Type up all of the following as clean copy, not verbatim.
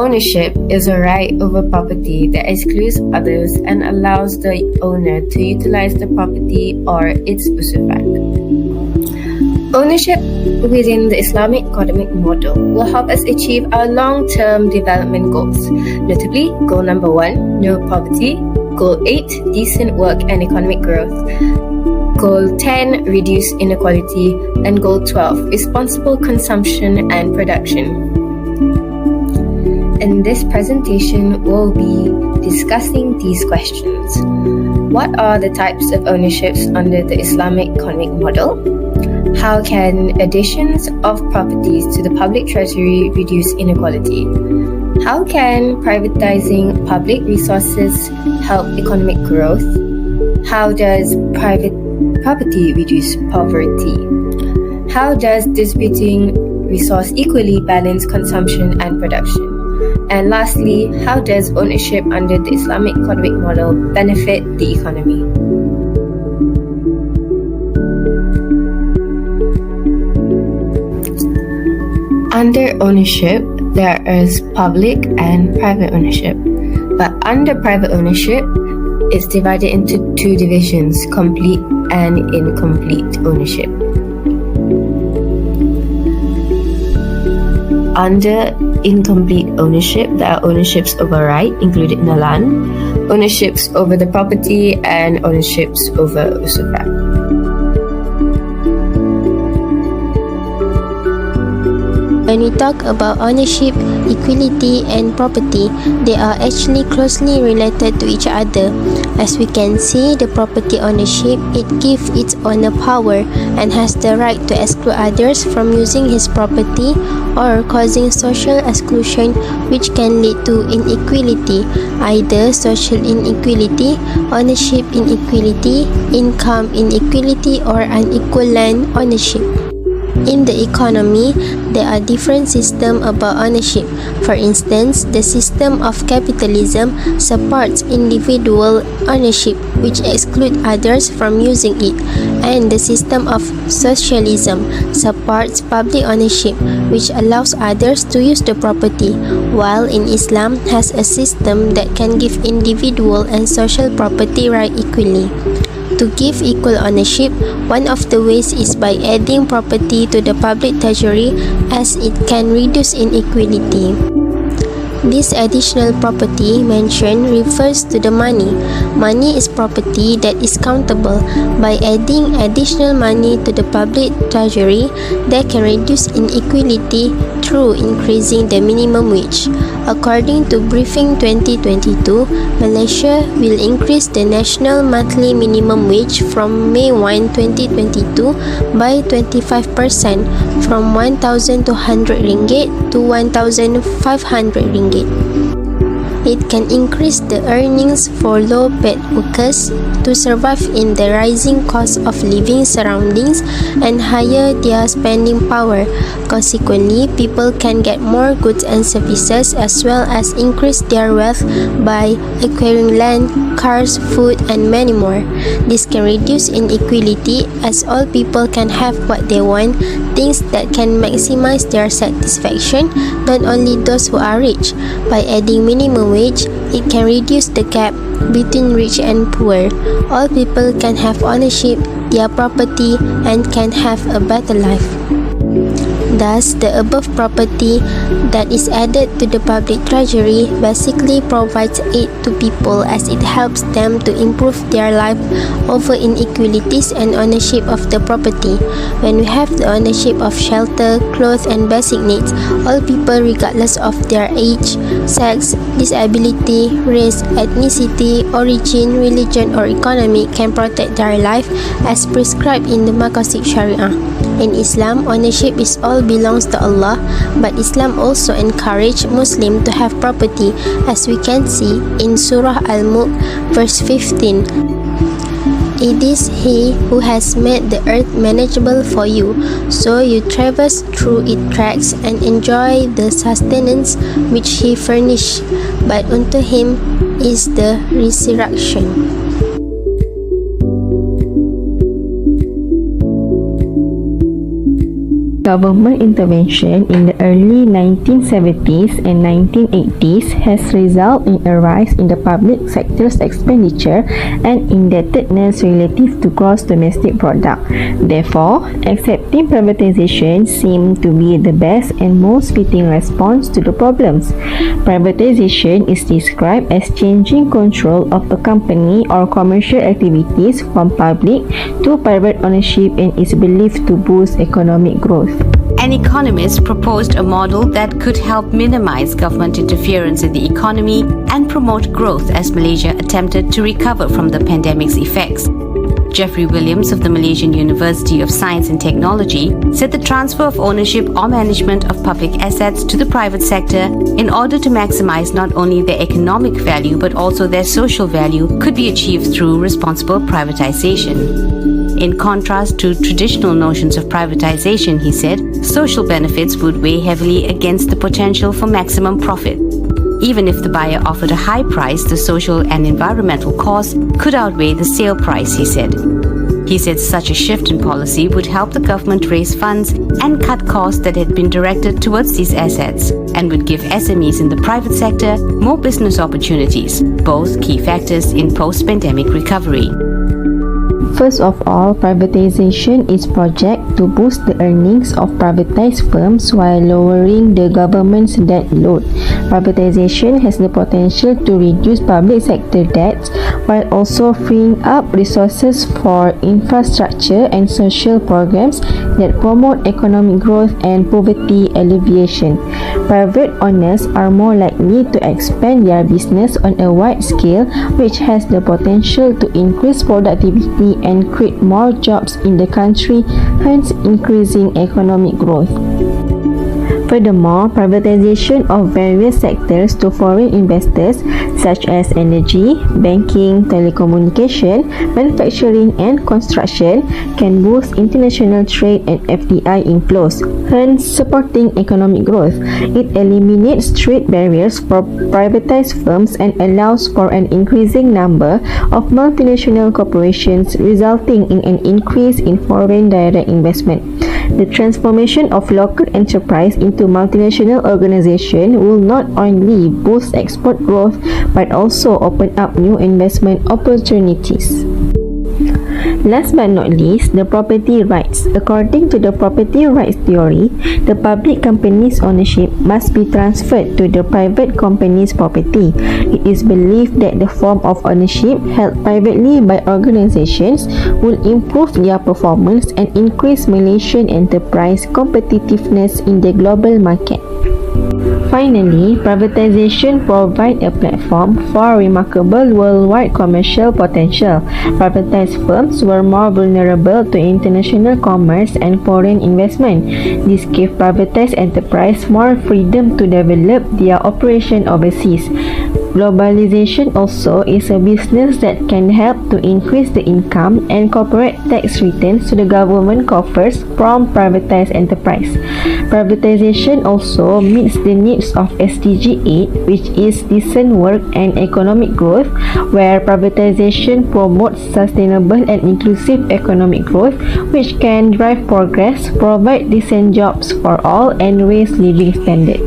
Ownership is a right over property that excludes others and allows the owner to utilize the property or its usufruct. Ownership within the Islamic economic model will help us achieve our long-term development goals, notably Goal number 1, no poverty, Goal 8, decent work and economic growth, Goal 10, reduce inequality, and Goal 12, responsible consumption and production. In this presentation, we'll be discussing these questions. What are the types of ownerships under the Islamic economic model? How can additions of properties to the public treasury reduce inequality? How can privatizing public resources help economic growth? How does private property reduce poverty? How does distributing resource equally balance consumption and production? And lastly, how does ownership under the Islamic economic model benefit the economy? Under ownership, there is public and private ownership. But under private ownership, it's divided into two divisions, complete and incomplete ownership. Under incomplete ownership, there are ownerships over right, included in the land, ownerships over the property, and ownerships over usufruct. When we talk about ownership, equality and property, they are actually closely related to each other. As we can see, the property ownership, it gives its owner power and has the right to exclude others from using his property or causing social exclusion, which can lead to inequality, either social inequality, ownership inequality, income inequality, or unequal land ownership. In the economy, there are different systems about ownership. For instance, the system of capitalism supports individual ownership, which excludes others from using it, and the system of socialism supports public ownership, which allows others to use the property, while in Islam has a system that can give individual and social property right equally. To give equal ownership, one of the ways is by adding property to the public treasury, as it can reduce inequality. This additional property mentioned refers to the money. Money is property that is countable. By adding additional money to the public treasury, that can reduce inequality through increasing the minimum wage. According to Briefing 2022, Malaysia will increase the national monthly minimum wage from May 1, 2022 by 25% from RM1,200 to RM1,500. It can increase the earnings for low-paid workers to survive in the rising cost of living surroundings and higher their spending power. Consequently, people can get more goods and services as well as increase their wealth by acquiring land, cars, food, and many more. This can reduce inequality as all people can have what they want, things that can maximize their satisfaction, not only those who are rich. By adding minimum wage, it can reduce the gap between rich and poor. All people can have ownership, their property, and can have a better life. Thus, the above property that is added to the public treasury basically provides aid to people as it helps them to improve their life over inequalities and ownership of the property. When we have the ownership of shelter, clothes, and basic needs, all people regardless of their age, sex, disability, race, ethnicity, origin, religion, or economy can protect their life as prescribed in the Maqasid Sharia. In Islam, ownership is all belongs to Allah, but Islam also encourage Muslim to have property, as we can see in Surah Al-Mulk verse 15. It is He who has made the earth manageable for you, so you traverse through its tracks and enjoy the sustenance which He furnished, but unto Him is the resurrection. Government intervention in the early 1970s and 1980s has resulted in a rise in the public sector's expenditure and indebtedness relative to gross domestic product. Therefore, accepting privatization seemed to be the best and most fitting response to the problems. Privatization is described as changing control of a company or commercial activities from public to private ownership and is believed to boost economic growth. An economist proposed a model that could help minimize government interference in the economy and promote growth as Malaysia attempted to recover from the pandemic's effects. Jeffrey Williams of the Malaysian University of Science and Technology said the transfer of ownership or management of public assets to the private sector in order to maximize not only their economic value but also their social value could be achieved through responsible privatization. In contrast to traditional notions of privatization, he said, social benefits would weigh heavily against the potential for maximum profit. Even if the buyer offered a high price, the social and environmental costs could outweigh the sale price, he said. He said such a shift in policy would help the government raise funds and cut costs that had been directed towards these assets and would give SMEs in the private sector more business opportunities, both key factors in post-pandemic recovery. First of all, privatization is project to boost the earnings of privatized firms while lowering the government's debt load. Privatization has the potential to reduce public sector debts while also freeing up resources for infrastructure and social programs that promote economic growth and poverty alleviation. Private owners are more likely to expand their business on a wide scale, which has the potential to increase productivity and create more jobs in the country, hence increasing economic growth. Furthermore, privatization of various sectors to foreign investors such as energy, banking, telecommunication, manufacturing and construction can boost international trade and FDI inflows, hence supporting economic growth. It eliminates trade barriers for privatized firms and allows for an increasing number of multinational corporations, resulting in an increase in foreign direct investment. The transformation of local enterprise into multinational organization will not only boost export growth but also open up new investment opportunities. Last but not least, the property rights. According to the property rights theory, the public company's ownership must be transferred to the private company's property. It is believed that the form of ownership held privately by organizations will improve their performance and increase Malaysian enterprise competitiveness in the global market. Finally, privatization provides a platform for remarkable worldwide commercial potential. Privatized firms were more vulnerable to international commerce and foreign investment. This gave privatized enterprise more freedom to develop their operation overseas. Globalization also is a business that can help to increase the income and corporate tax returns to the government coffers from privatized enterprise. Privatization also meets the needs of SDG 8, which is decent work and economic growth, where privatization promotes sustainable and inclusive economic growth, which can drive progress, provide decent jobs for all, and raise living standards.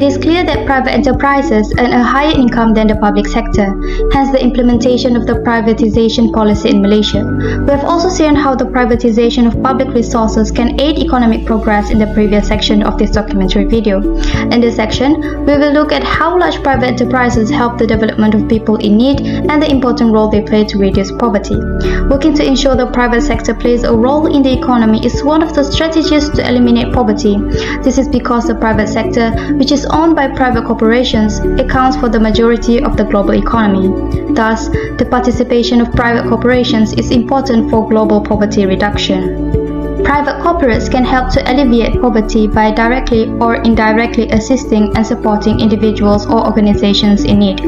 It is clear that private enterprises earn a higher income than the public sector, hence the implementation of the privatization policy in Malaysia. We have also seen how the privatization of public resources can aid economic progress in the previous section of this documentary video. In this section, we will look at how large private enterprises help the development of people in need and the important role they play to reduce poverty. Working to ensure the private sector plays a role in the economy is one of the strategies to eliminate poverty. This is because the private sector, which is owned by private corporations, accounts for the majority of the global economy. Thus, the participation of private corporations is important for global poverty reduction. Private corporates can help to alleviate poverty by directly or indirectly assisting and supporting individuals or organizations in need,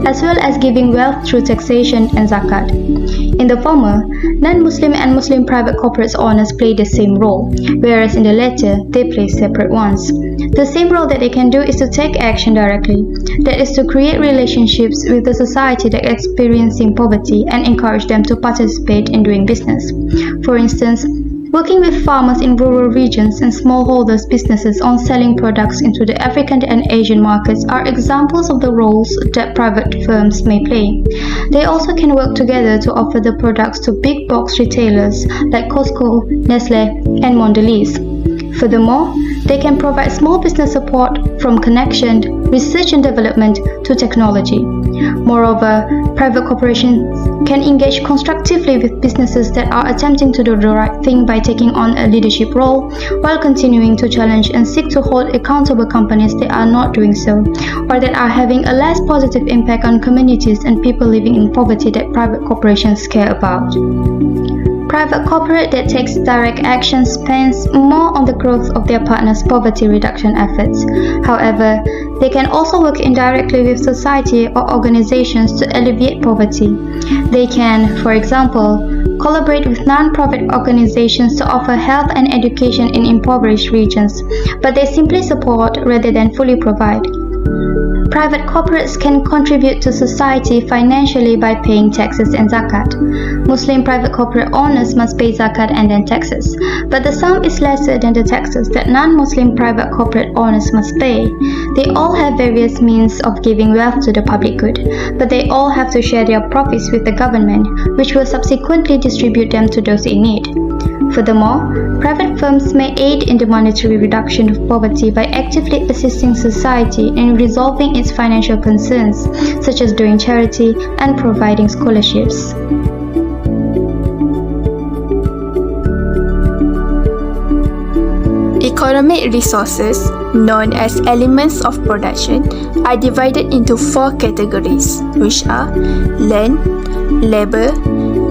as well as giving wealth through taxation and zakat. In the former, non-Muslim and Muslim private corporate owners play the same role, whereas in the latter, they play separate ones. The same role that they can do is to take action directly, that is to create relationships with the society that is experiencing poverty and encourage them to participate in doing business. For instance, working with farmers in rural regions and smallholders businesses on selling products into the African and Asian markets are examples of the roles that private firms may play. They also can work together to offer the products to big box retailers like Costco, Nestle, and Mondelez. Furthermore, they can provide small business support from connection, research and development to technology. Moreover, private corporations can engage constructively with businesses that are attempting to do the right thing by taking on a leadership role, while continuing to challenge and seek to hold accountable companies that are not doing so, or that are having a less positive impact on communities and people living in poverty that private corporations care about. Private corporate that takes direct action spends more on the growth of their partners' poverty reduction efforts. However, they can also work indirectly with society or organizations to alleviate poverty. They can, for example, collaborate with non-profit organizations to offer health and education in impoverished regions, but they simply support rather than fully provide. Private corporates can contribute to society financially by paying taxes and zakat. Muslim private corporate owners must pay zakat and then taxes, but the sum is lesser than the taxes that non-Muslim private corporate owners must pay. They all have various means of giving wealth to the public good, but they all have to share their profits with the government, which will subsequently distribute them to those in need. Furthermore, private firms may aid in the monetary reduction of poverty by actively assisting society in resolving its financial concerns, such as doing charity and providing scholarships. Economic resources, known as elements of production, are divided into 4 categories, which are land, labor,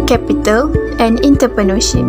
capital, and entrepreneurship.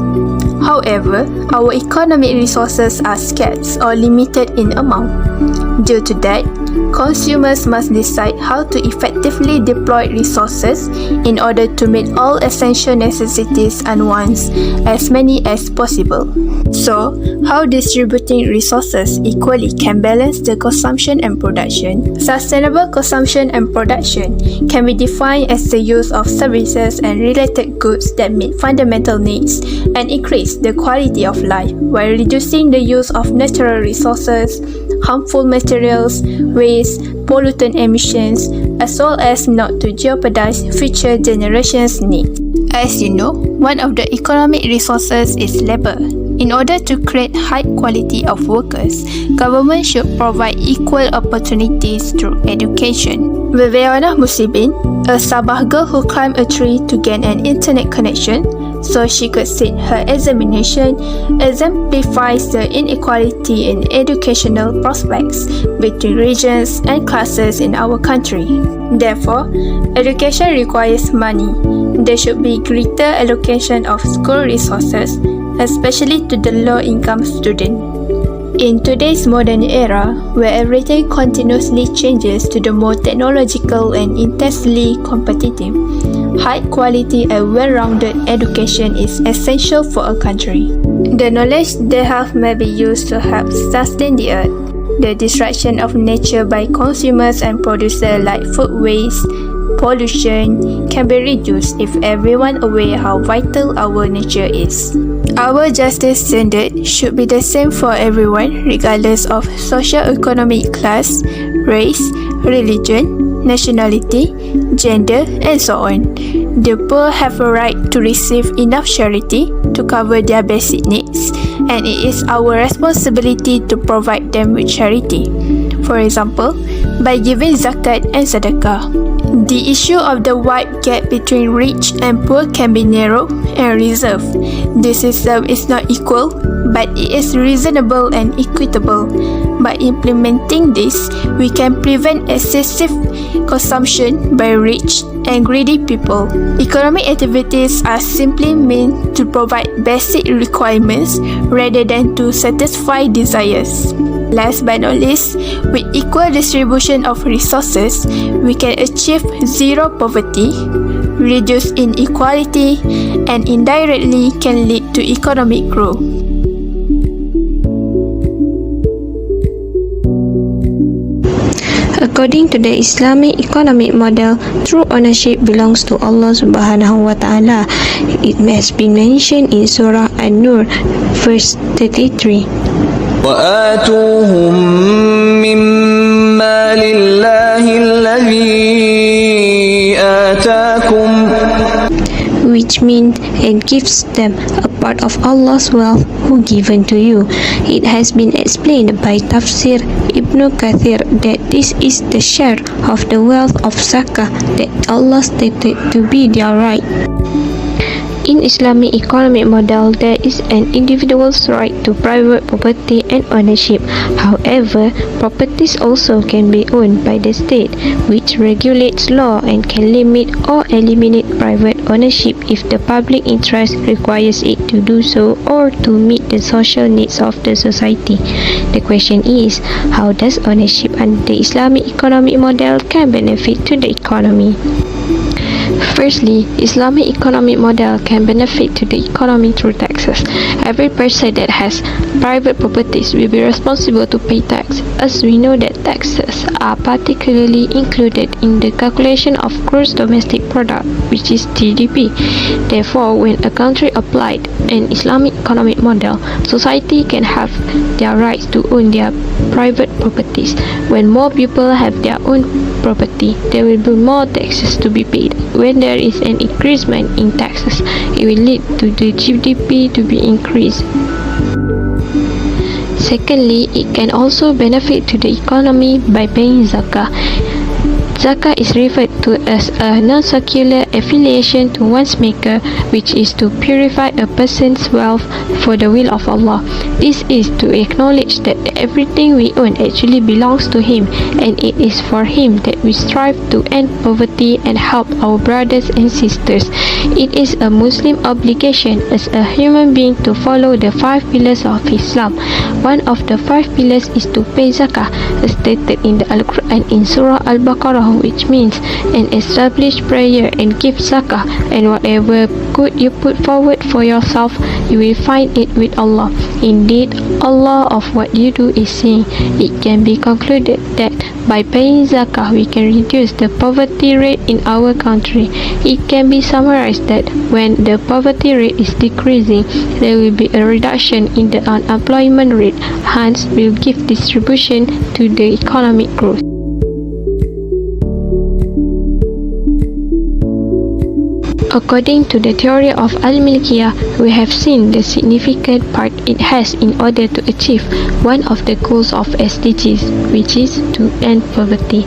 However, our economic resources are scarce or limited in amount. Due to that, consumers must decide how to effectively deploy resources in order to meet all essential necessities and wants, as many as possible. So, how distributing resources equally can balance the consumption and production? Sustainable consumption and production can be defined as the use of services and related goods that meet fundamental needs and increase the quality of life while reducing the use of natural resources, harmful materials, waste, pollutant emissions, as well as not to jeopardize future generations' needs. As you know, one of the economic resources is labor. In order to create high quality of workers, government should provide equal opportunities through education. Viviana Musibin, a Sabah girl who climbed a tree to gain an internet connection so she could sit her examination, exemplifies the inequality in educational prospects between regions and classes in our country. Therefore, education requires money. There should be greater allocation of school resources, especially to the low-income student. In today's modern era, where everything continuously changes to the more technological and intensely competitive, high-quality and well-rounded education is essential for a country. The knowledge they have may be used to help sustain the earth. The destruction of nature by consumers and producers like food waste, pollution can be reduced if everyone aware how vital our nature is. Our justice standard should be the same for everyone regardless of socio-economic class, race, religion, nationality, gender, and so on. The poor have a right to receive enough charity to cover their basic needs, and it is our responsibility to provide them with charity. For example, by giving zakat and sedekah. The issue of the wide gap between rich and poor can be narrowed and resolved. The system is not equal, but it is reasonable and equitable. By implementing this, we can prevent excessive consumption by rich and greedy people. Economic activities are simply meant to provide basic requirements rather than to satisfy desires. Last but not least, with equal distribution of resources, we can achieve zero poverty, reduce inequality, and indirectly can lead to economic growth. According to the Islamic economic model, true ownership belongs to Allah Subhanahu wa Ta'ala. It has been mentioned in Surah An-Nur, verse 33. وآتوهم مما لله الذي آتاكم, which means and gives them a part of Allah's wealth who given to you. It has been explained by Tafsir Ibn Kathir that this is the share of the wealth of zakah that Allah stated to be their right. In Islamic economic model, there is an individual's right to private property and ownership. However, properties also can be owned by the state, which regulates law and can limit or eliminate private ownership if the public interest requires it to do so or to meet the social needs of the society. The question is, how does ownership under the Islamic economic model can benefit to the economy? Firstly, Islamic economic model can benefit to the economy through taxes. Every person that has private properties will be responsible to pay tax, as we know that taxes are particularly included in the calculation of gross domestic product, which is GDP. Therefore, when a country applied an Islamic economic model, society can have their rights to own their private properties. When more people have their own property, there will be more taxes to be paid. When there is an increasement in taxes, it will lead to the GDP to be increased. Secondly, it can also benefit to the economy by paying zakah. Zakah is referred to as a non-secular affiliation to one's maker, which is to purify a person's wealth for the will of Allah. This is to acknowledge that everything we own actually belongs to Him, and it is for Him that we strive to end poverty and help our brothers and sisters. It is a Muslim obligation as a human being to follow the 5 pillars of Islam. One of the 5 pillars is to pay zakah, as stated in the Al-Quran in Surah Al-Baqarah, which means an established prayer and give zakah, and whatever good you put forward for yourself, you will find it with Allah. Indeed, Allah of what you do is seeing. It can be concluded that by paying zakah, we can reduce the poverty rate in our country. It can be summarized that when the poverty rate is decreasing, there will be a reduction in the unemployment rate, hence will give distribution to the economic growth. According to the theory of Al-Milkiyah, we have seen the significant part it has in order to achieve one of the goals of SDGs, which is to end poverty.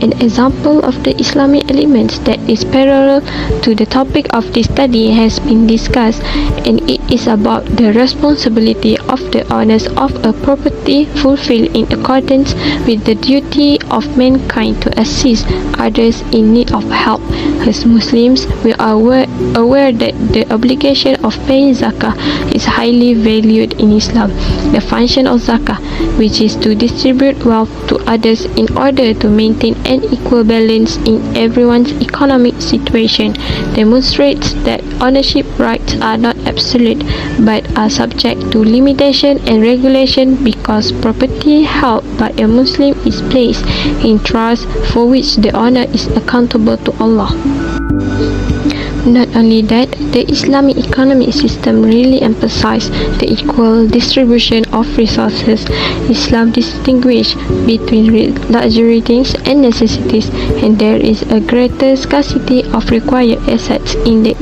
An example of the Islamic elements that is parallel to the topic of this study has been discussed, and it is about the responsibility of the owners of a property fulfilled in accordance with the duty of mankind to assist others in need of help. As Muslims, we are aware that the obligation of paying zakah is highly valued in Islam. The function of zakah, which is to distribute wealth to others in order to maintain an equal balance in everyone's economic situation, demonstrates that ownership rights are not absolute but are subject to limitation and regulation, because property held by a Muslim is placed in trust for which the owner is accountable to Allah. Not only that, the Islamic economic system really emphasizes the equal distribution of resources. Islam distinguishes between luxury things and necessities, and there is a greater scarcity of required assets in the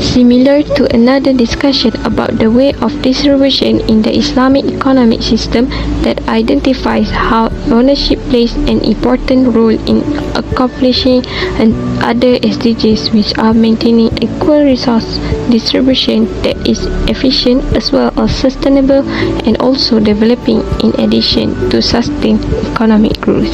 similar to another discussion about the way of distribution in the Islamic economic system that identifies how ownership plays an important role in accomplishing and other SDGs, which are maintaining equal resource distribution that is efficient as well as sustainable, and also developing in addition to sustain economic growth.